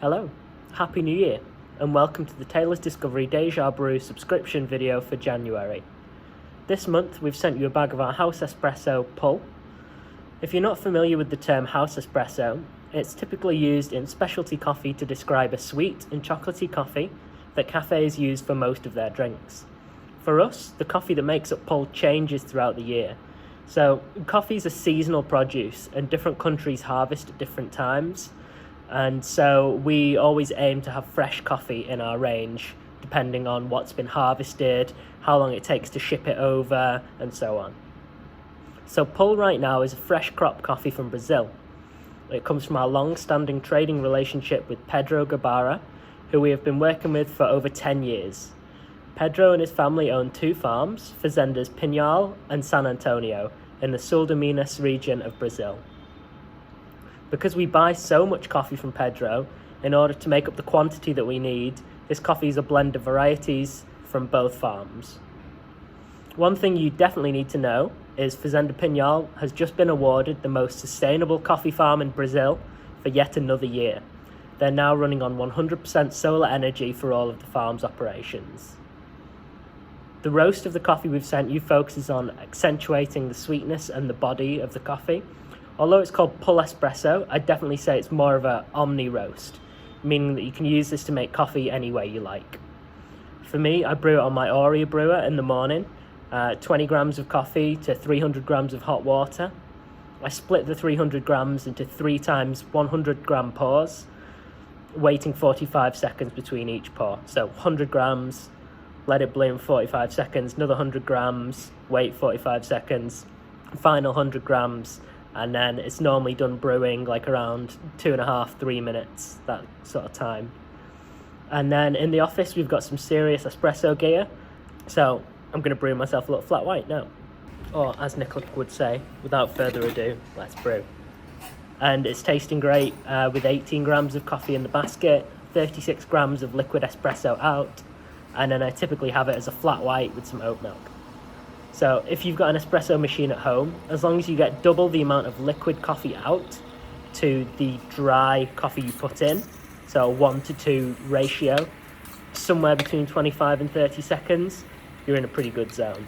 Hello, Happy New Year, and welcome to the Taylor's Discovery Deja Brew subscription video for January. This month we've sent you a bag of our house espresso pull. If you're not familiar with the term house espresso, it's typically used in specialty coffee to describe a sweet and chocolatey coffee that cafes use for most of their drinks. For us, the coffee that makes up pull changes throughout the year. So coffee is a seasonal produce and different countries harvest at different times. And so we always aim to have fresh coffee in our range, depending on what's been harvested, how long it takes to ship it over, and so on. So pull right now is a fresh crop coffee from Brazil. It comes from our long-standing trading relationship with Pedro Gabara, who we have been working with for over 10 years. Pedro and his family own two farms, Fazendas Pinhal and San Antonio, in the Sul de Minas region of Brazil. Because we buy so much coffee from Pedro, in order to make up the quantity that we need, this coffee is a blend of varieties from both farms. One thing you definitely need to know is Fazenda Pinhal has just been awarded the most sustainable coffee farm in Brazil for yet another year. They're now running on 100% solar energy for all of the farm's operations. The roast of the coffee we've sent you focuses on accentuating the sweetness and the body of the coffee. Although it's called pull espresso, I'd definitely say it's more of an omni roast, meaning that you can use this to make coffee any way you like. For me, I brew it on my Oria brewer in the morning, 20 grams of coffee to 300 grams of hot water. I split the 300 grams into 3 times 100 gram pours, waiting 45 seconds between each pour. So 100 grams, let it bloom 45 seconds, another 100 grams, wait 45 seconds, final 100 grams, and then it's normally done brewing like around 2.5-3 minutes, that sort of time. And then in the office we've got some serious espresso gear, so I'm going to brew myself a little flat white now. Or as Nicola would say, without further ado, let's brew. And it's tasting great with 18 grams of coffee in the basket, 36 grams of liquid espresso out, and then I typically have it as a flat white with some oat milk. So if you've got an espresso machine at home, as long as you get double the amount of liquid coffee out to the dry coffee you put in, so a 1-to-2 ratio, somewhere between 25 and 30 seconds, you're in a pretty good zone.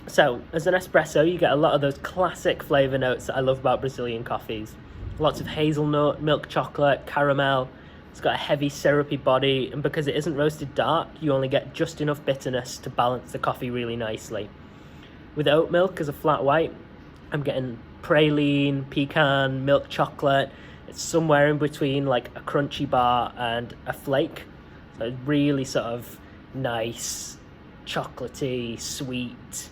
So as an espresso, you get a lot of those classic flavour notes that I love about Brazilian coffees. Lots of hazelnut, milk chocolate, caramel. It's got a heavy syrupy body, and because it isn't roasted dark, you only get just enough bitterness to balance the coffee really nicely. With oat milk as a flat white, I'm getting praline, pecan, milk chocolate. It's somewhere in between like a crunchy bar and a flake. So it's really sort of nice, chocolatey, sweet.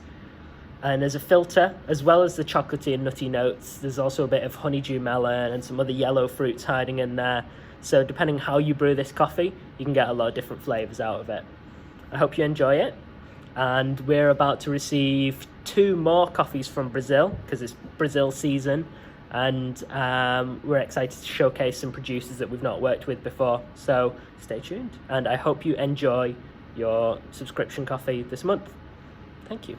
And as a filter, as well as the chocolatey and nutty notes, there's also a bit of honeydew melon and some other yellow fruits hiding in there. So depending how you brew this coffee, you can get a lot of different flavours out of it. I hope you enjoy it. And we're about to receive 2 more coffees from Brazil, because it's Brazil season. And we're excited to showcase some producers that we've not worked with before. So stay tuned. And I hope you enjoy your subscription coffee this month. Thank you.